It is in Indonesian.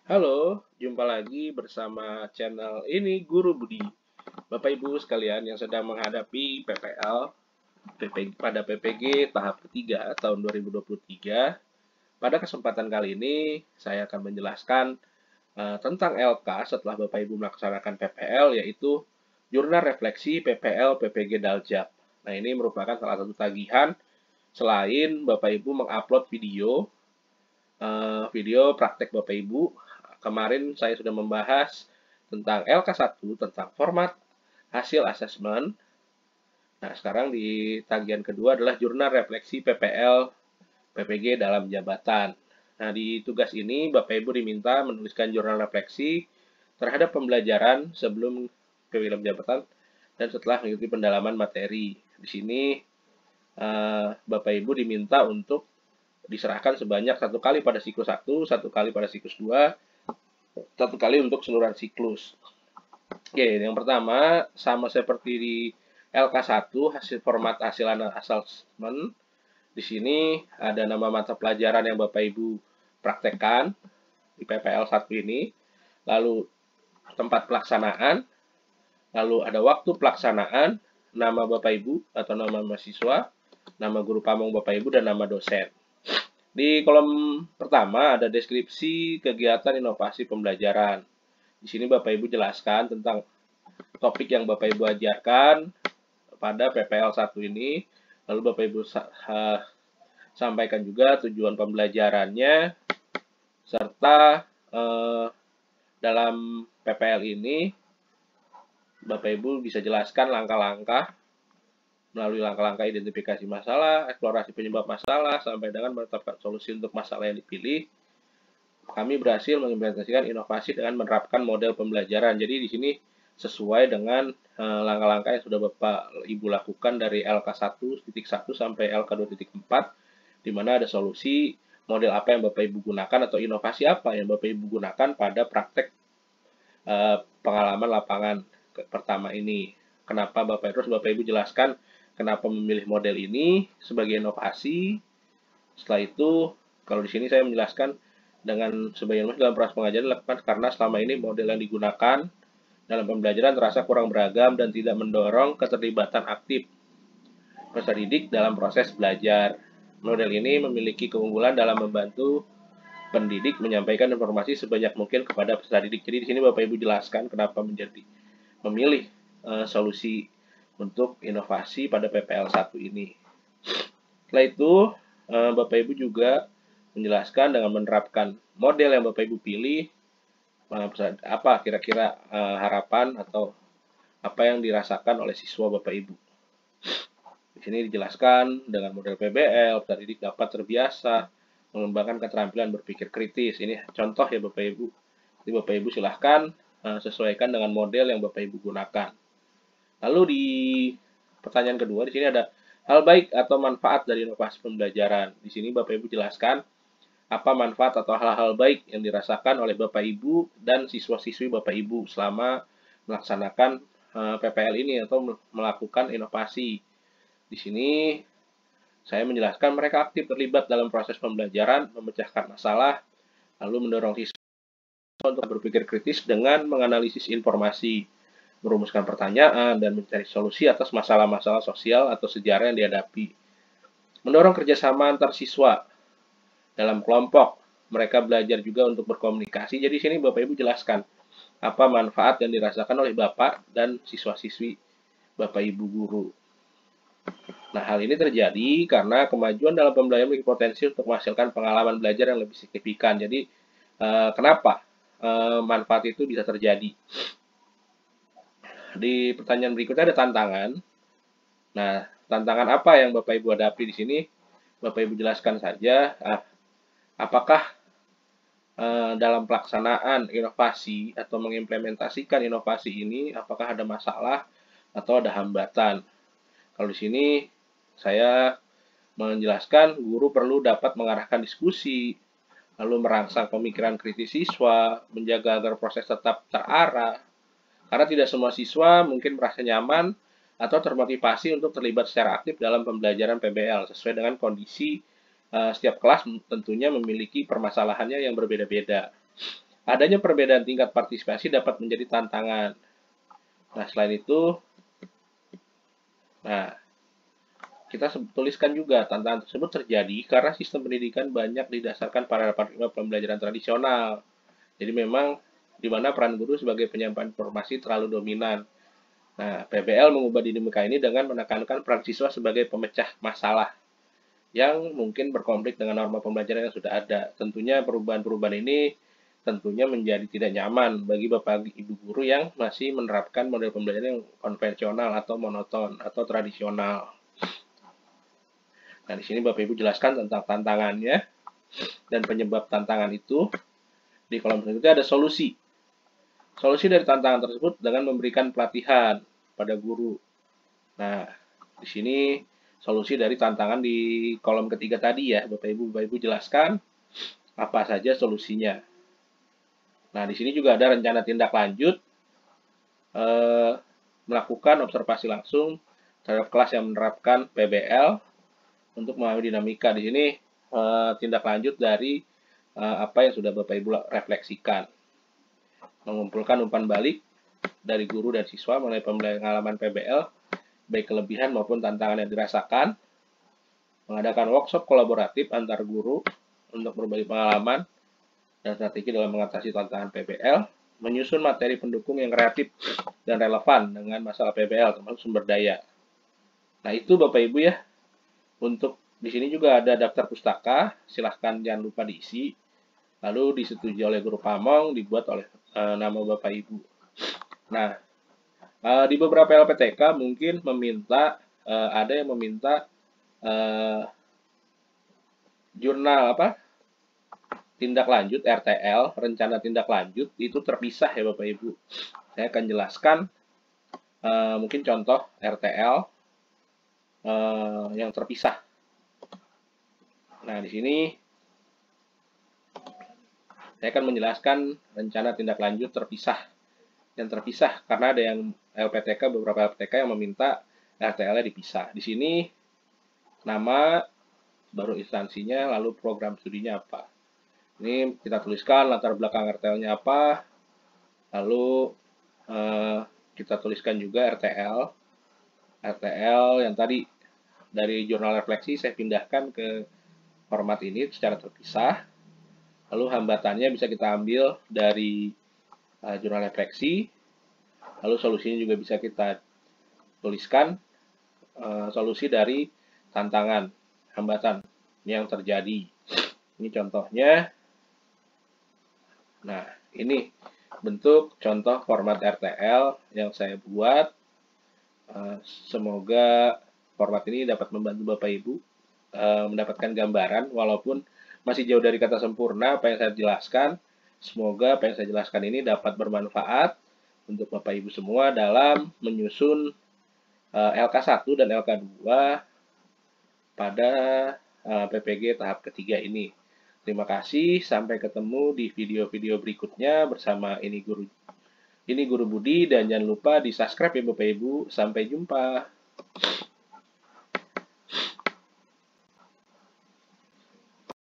Halo, jumpa lagi bersama channel ini Guru Budi. Bapak Ibu sekalian yang sedang menghadapi PPL pada PPG tahap ketiga tahun 2023. Pada kesempatan kali ini saya akan menjelaskan tentang LK setelah Bapak Ibu melaksanakan PPL, yaitu Jurnal Refleksi PPL PPG Daljak. Nah, ini merupakan salah satu tagihan selain Bapak Ibu mengupload video praktek Bapak Ibu. Kemarin saya sudah membahas tentang LK1, tentang format hasil asesmen. Nah, sekarang di tagihan kedua adalah jurnal refleksi PPL PPG dalam jabatan. Nah, di tugas ini Bapak Ibu diminta menuliskan jurnal refleksi terhadap pembelajaran sebelum PPG dalam jabatan dan setelah mengikuti pendalaman materi. Di sini Bapak Ibu diminta untuk diserahkan sebanyak 1 kali pada siklus 1, 1 kali pada siklus 2, 1 kali untuk keseluruhan siklus. Oke, yang pertama sama seperti di LK1 hasil format hasil assessment. Di sini ada nama mata pelajaran yang Bapak Ibu praktekkan di PPL 1 ini, lalu tempat pelaksanaan, lalu ada waktu pelaksanaan, nama Bapak Ibu atau nama mahasiswa, nama guru pamong Bapak Ibu, dan nama dosen. Di kolom pertama ada deskripsi kegiatan inovasi pembelajaran. Di sini Bapak Ibu jelaskan tentang topik yang Bapak Ibu ajarkan pada PPL 1 ini. Lalu Bapak Ibu sampaikan juga tujuan pembelajarannya, serta dalam PPL ini Bapak Ibu bisa jelaskan langkah-langkah melalui langkah-langkah identifikasi masalah, eksplorasi penyebab masalah, sampai dengan menetapkan solusi untuk masalah yang dipilih. Kami berhasil mengimplementasikan inovasi dengan menerapkan model pembelajaran. Jadi di sini sesuai dengan langkah-langkah yang sudah Bapak Ibu lakukan dari LK1.1 sampai LK2.4, di mana ada solusi model apa yang Bapak Ibu gunakan atau inovasi apa yang Bapak Ibu gunakan pada praktek pengalaman lapangan pertama ini. Kenapa Bapak Ibu jelaskan kenapa memilih model ini sebagai inovasi. Setelah itu, kalau di sini saya menjelaskan dengan sebagian besar dalam proses pengajaran dilakukan karena selama ini model yang digunakan dalam pembelajaran terasa kurang beragam dan tidak mendorong keterlibatan aktif peserta didik dalam proses belajar. Model ini memiliki keunggulan dalam membantu pendidik menyampaikan informasi sebanyak mungkin kepada peserta didik. Jadi di sini Bapak Ibu jelaskan kenapa memilih solusi untuk inovasi pada PPL 1 ini. Setelah itu, Bapak Ibu juga menjelaskan dengan menerapkan model yang Bapak Ibu pilih, apa kira-kira harapan atau apa yang dirasakan oleh siswa Bapak Ibu. Di sini dijelaskan dengan model PBL, peserta didik dapat terbiasa mengembangkan keterampilan berpikir kritis. Ini contoh ya Bapak Ibu. Jadi Bapak Ibu silahkan sesuaikan dengan model yang Bapak Ibu gunakan. Lalu di pertanyaan kedua, di sini ada hal baik atau manfaat dari inovasi pembelajaran. Di sini Bapak Ibu jelaskan apa manfaat atau hal-hal baik yang dirasakan oleh Bapak Ibu dan siswa-siswi Bapak Ibu selama melaksanakan PPL ini atau melakukan inovasi. Di sini saya menjelaskan mereka aktif terlibat dalam proses pembelajaran, memecahkan masalah, lalu mendorong siswa untuk berpikir kritis dengan menganalisis informasi, merumuskan pertanyaan, dan mencari solusi atas masalah-masalah sosial atau sejarah yang dihadapi. Mendorong kerjasama antar siswa dalam kelompok. Mereka belajar juga untuk berkomunikasi. Jadi sini Bapak Ibu jelaskan apa manfaat yang dirasakan oleh Bapak dan siswa-siswi Bapak Ibu guru. Nah, hal ini terjadi karena kemajuan dalam pembelajaran memiliki potensi untuk menghasilkan pengalaman belajar yang lebih signifikan. Jadi, kenapa manfaat itu bisa terjadi? Di pertanyaan berikutnya ada tantangan. Nah, tantangan apa yang Bapak Ibu hadapi di sini? Bapak Ibu jelaskan saja. Apakah dalam pelaksanaan inovasi atau mengimplementasikan inovasi ini, apakah ada masalah atau ada hambatan? Kalau di sini saya menjelaskan guru perlu dapat mengarahkan diskusi, lalu merangsang pemikiran kritis siswa, menjaga agar proses tetap terarah, karena tidak semua siswa mungkin merasa nyaman atau termotivasi untuk terlibat secara aktif dalam pembelajaran PBL sesuai dengan kondisi setiap kelas tentunya memiliki permasalahannya yang berbeda-beda. Adanya perbedaan tingkat partisipasi dapat menjadi tantangan. Nah, selain itu, kita tuliskan juga tantangan tersebut terjadi karena sistem pendidikan banyak didasarkan pada paradigma pembelajaran tradisional. Jadi memang di mana peran guru sebagai penyampaian informasi terlalu dominan. Nah, PBL mengubah dinamika ini dengan menekankan peran siswa sebagai pemecah masalah yang mungkin berkonflik dengan norma pembelajaran yang sudah ada. Tentunya perubahan-perubahan ini tentunya menjadi tidak nyaman bagi Bapak Ibu guru yang masih menerapkan model pembelajaran yang konvensional atau monoton atau tradisional. Nah, di sini Bapak Ibu jelaskan tentang tantangannya dan penyebab tantangan itu. Di kolom berikutnya ada solusi. Solusi dari tantangan tersebut dengan memberikan pelatihan pada guru. Nah, di sini solusi dari tantangan di kolom ketiga tadi ya, Bapak Ibu jelaskan apa saja solusinya. Nah, di sini juga ada rencana tindak lanjut, melakukan observasi langsung terhadap kelas yang menerapkan PBL untuk memahami dinamika. Di sini tindak lanjut dari apa yang sudah Bapak Ibu refleksikan. Mengumpulkan umpan balik dari guru dan siswa mengenai pengalaman PBL, baik kelebihan maupun tantangan yang dirasakan. Mengadakan workshop kolaboratif antar guru untuk berbagi pengalaman dan strategi dalam mengatasi tantangan PBL. Menyusun materi pendukung yang kreatif dan relevan dengan masalah PBL, termasuk sumber daya. Nah, itu Bapak Ibu ya. Untuk di sini juga ada daftar pustaka, silahkan jangan lupa diisi. Lalu disetujui oleh guru pamong, dibuat oleh nama Bapak Ibu. Nah, di beberapa LPTK mungkin meminta, ada yang meminta jurnal tindak lanjut RTL, rencana tindak lanjut itu terpisah ya Bapak Ibu. Saya akan jelaskan mungkin contoh RTL yang terpisah. Nah, di sini saya akan menjelaskan rencana tindak lanjut terpisah. Yang terpisah karena ada yang beberapa LPTK yang meminta RTL-nya dipisah. Di sini nama, baru instansinya, lalu program studinya apa. Ini kita tuliskan latar belakang RTL-nya apa, lalu kita tuliskan juga RTL yang tadi dari jurnal refleksi saya pindahkan ke format ini secara terpisah. Lalu hambatannya bisa kita ambil dari jurnal refleksi. Lalu solusinya juga bisa kita tuliskan solusi dari tantangan, hambatan yang terjadi. Ini contohnya. Nah, ini bentuk contoh format RTL yang saya buat. Semoga format ini dapat membantu Bapak Ibu mendapatkan gambaran, walaupun masih jauh dari kata sempurna apa yang saya jelaskan. Semoga apa yang saya jelaskan ini dapat bermanfaat untuk Bapak Ibu semua dalam menyusun LK1 dan LK2 pada PPG tahap ketiga ini. Terima kasih, sampai ketemu di video-video berikutnya bersama ini Guru Budi, dan jangan lupa di subscribe ya Bapak Ibu. Sampai jumpa.